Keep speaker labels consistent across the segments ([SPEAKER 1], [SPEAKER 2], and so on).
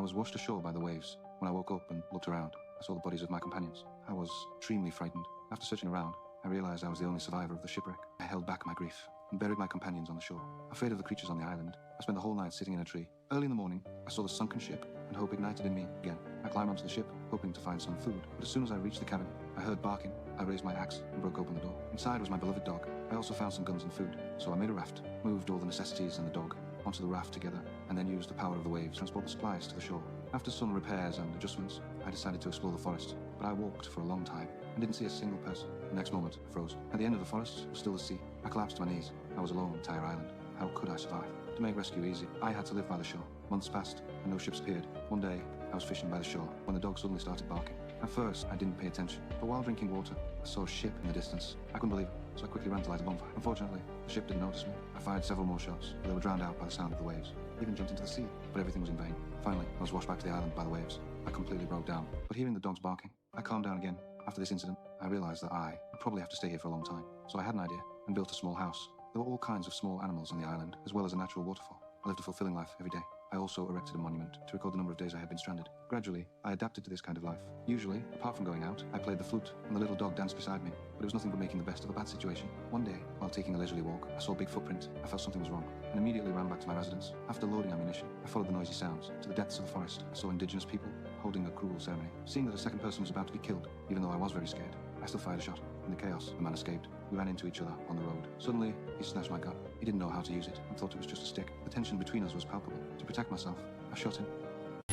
[SPEAKER 1] was washed ashore by the waves. When I woke up and looked around, I saw the bodies of my companions. I was extremely frightened. After searching around, I realized I was the only survivor of the shipwreck. I held back my grief and buried my companions on the shore. Afraid of the creatures on the island, I spent the whole night sitting in a tree. Early in the morning, I saw the sunken ship, and hope ignited in me again. I climbed onto the ship, hoping to find some food, but as soon as I reached the cabin, I heard barking. I raised my axe and broke open the door. Inside was my beloved dog. I also found some guns and food, so I made a raft, moved all the necessities and the dog onto the raft together, and then used the power of the waves to transport the supplies to the shore. After some repairs and adjustments, I decided to explore the forest, but I walked for a long time and didn't see a single person. The next moment, I froze. At the end of the forest was still the sea. I collapsed to my knees. I was alone on Tyre Island. How could I survive? To make rescue easy, I had to live by the shore. Months passed, and no ships appeared. One day, I was fishing by the shore when the dog suddenly started barking. At first, I didn't pay attention, but while drinking water, I saw a ship in the distance. I couldn't believe it, so I quickly ran to light a bonfire. Unfortunately, the ship didn't notice me. I fired several more shots, but they were drowned out by the sound of the waves. I even jumped into the sea, but everything was in vain. Finally, I was washed back to the island by the waves. I completely broke down, but hearing the dogs barking, I calmed down again. After this incident, I realized that I would probably have to stay here for a long time, so I had an idea and built a small house. There were all kinds of small animals on the island, as well as a natural waterfall. I lived a fulfilling life every day. I also erected a monument to record the number of days I had been stranded. Gradually, I adapted to this kind of life. Usually, apart from going out, I played the flute, and the little dog danced beside me, but it was nothing but making the best of a bad situation. One day, while taking a leisurely walk, I saw a big footprint. I felt something was wrong, and immediately ran back to my residence. After loading ammunition, I followed the noisy sounds to the depths of the forest. I saw indigenous people holding a cruel ceremony. Seeing that a second person was about to be killed, even though I was very scared, I still fired a shot. In the chaos, the man escaped. We ran into each other on the road. Suddenly, he snatched my gun. He didn't know how to use it and thought it was just a stick. The tension between us was palpable. To protect myself, I shot him.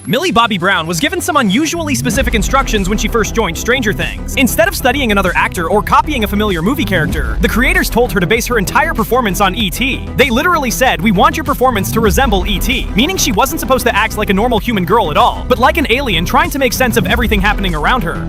[SPEAKER 2] Millie Bobby Brown was given some unusually specific instructions when she first joined Stranger Things. Instead of studying another actor or copying a familiar movie character, the creators told her to base her entire performance on E.T. They literally said, "We want your performance to resemble E.T.," meaning she wasn't supposed to act like a normal human girl at all, but like an alien trying to make sense of everything happening around her.